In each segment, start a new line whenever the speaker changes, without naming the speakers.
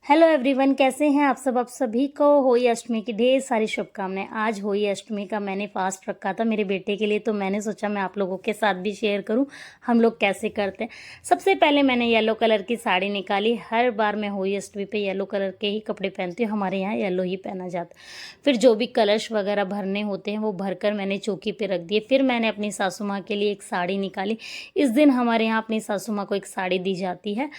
Hello everyone, कैसे हैं आप सब। आप सभी को होली अष्टमी की ढेर सारी शुभकामनाएं। आज होली अष्टमी का मैंने फास्ट रखा था मेरे बेटे के लिए, तो मैंने सोचा मैं आप लोगों के साथ भी शेयर करूं हम लोग कैसे करते हैं। सबसे पहले मैंने येलो कलर की साड़ी निकाली। हर बार मैं होली अष्टमी पे येलो कलर के ही कपड़े पहनती हूँ, हमारे यहाँ येलो ही पहना जाता। फिर जो भी कलश वगैरह भरने होते हैं वो भरकर मैंने चौकी पे रख दिए। फिर मैंने अपनी सासू माँ के लिए एक साड़ी निकाली। इस दिन हमारे यहाँ अपनी सासू माँ को एक साड़ी दी जाती है।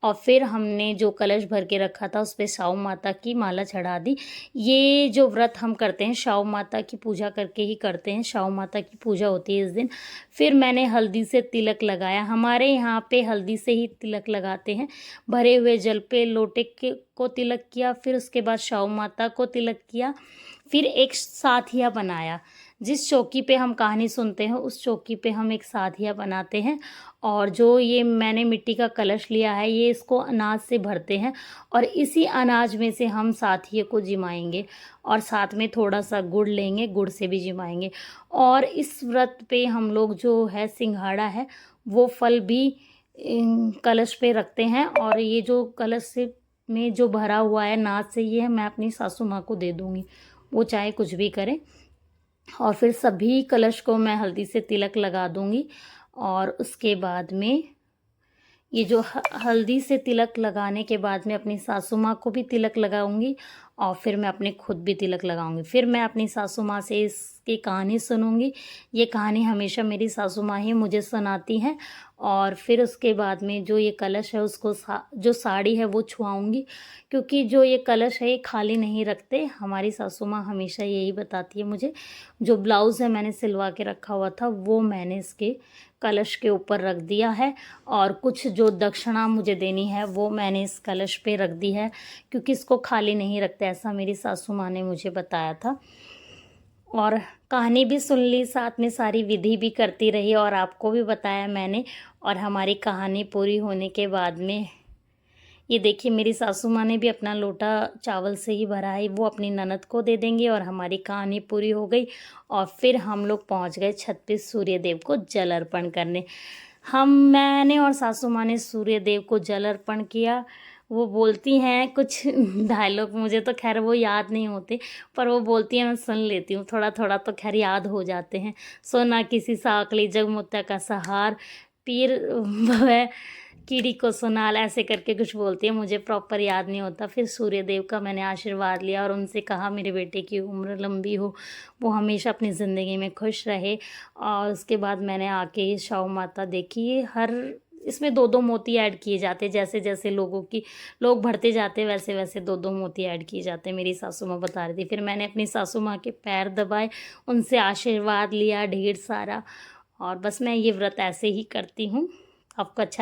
और फिर हमने जो कलश भर के रखा था उस पे शाऊ माता की माला चढ़ा दी। ये जो व्रत हम करते हैं शाऊ माता की पूजा करके ही करते हैं, शाऊ माता की पूजा होती है इस दिन। फिर मैंने हल्दी से तिलक लगाया। हमारे यहाँ पे हल्दी से ही तिलक लगाते हैं। भरे हुए जल पे लोटे के को तिलक किया, फिर उसके बाद शाऊ माता को तिलक किया। फिर एक साथिया बनाया। जिस चौकी पे हम कहानी सुनते हैं उस चौकी पे हम एक साथिया बनाते हैं। और जो ये मैंने मिट्टी का कलश लिया है ये इसको अनाज से भरते हैं और इसी अनाज में से हम साथिये को जिमाएंगे और साथ में थोड़ा सा गुड़ लेंगे, गुड़ से भी जिमाएंगे। और इस व्रत पे हम लोग जो है सिंघाड़ा है वो फल भी कलश पे रखते हैं। और ये जो कलश से में जो भरा हुआ है नाज से, ये मैं अपनी सासू माँ को दे दूँगी, वो चाहे कुछ भी करें। और फिर सभी कलश को मैं हल्दी से तिलक लगा दूंगी। और उसके बाद में ये जो हल्दी से तिलक लगाने के बाद में अपनी सासू माँ को भी तिलक लगाऊंगी और फिर मैं अपने खुद भी तिलक लगाऊंगी। फिर मैं अपनी सासू माँ से इसकी कहानी सुनूंगी। ये कहानी हमेशा मेरी सासू माँ ही मुझे सुनाती हैं। और फिर उसके बाद में जो ये कलश है उसको जो साड़ी है वो छुआऊंगी, क्योंकि जो ये कलश है ये खाली नहीं रखते। हमारी सासू माँ हमेशा यही बताती है मुझे। जो ब्लाउज़ है मैंने सिलवा के रखा हुआ था वो मैंने इसके कलश के ऊपर रख दिया है। और कुछ जो दक्षिणा मुझे देनी है वो मैंने इस कलश पे रख दी है, क्योंकि इसको खाली नहीं रखते, ऐसा मेरी सासू माँ ने मुझे बताया था। और कहानी भी सुन ली, साथ में सारी विधि भी करती रही और आपको भी बताया मैंने। और हमारी कहानी पूरी होने के बाद में ये देखिए मेरी सासू माँ ने भी अपना लोटा चावल से ही भरा है, वो अपनी ननद को दे देंगे और हमारी कहानी पूरी हो गई। और फिर हम लोग पहुँच गए छत पे सूर्य देव को जल अर्पण करने। मैंने और सासू माँ ने सूर्य देव को जल अर्पण किया। वो बोलती हैं कुछ डायलॉग, मुझे तो खैर वो याद नहीं होते, पर वो बोलती हैं मैं सुन लेती हूँ, थोड़ा थोड़ा तो खैर याद हो जाते हैं। सोना किसी साकली जगमुत्या का सहार, पीर वह कीड़ी को सुनाल, ऐसे करके कुछ बोलती है, मुझे प्रॉपर याद नहीं होता। फिर सूर्य देव का मैंने आशीर्वाद लिया और उनसे कहा मेरे बेटे की उम्र लंबी हो, वो हमेशा अपनी ज़िंदगी में खुश रहे। और उसके बाद मैंने आके शाऊ माता देखी। हर इसमें दो दो मोती ऐड किए जाते, जैसे जैसे लोग भरते जाते वैसे वैसे दो दो मोती ऐड किए जाते, मेरी सासू माँ बता रही थी। फिर मैंने अपनी सासू माँ के पैर दबाए, उनसे आशीर्वाद लिया ढेर सारा। और बस मैं ये व्रत ऐसे ही करती हूँ। आपको अच्छा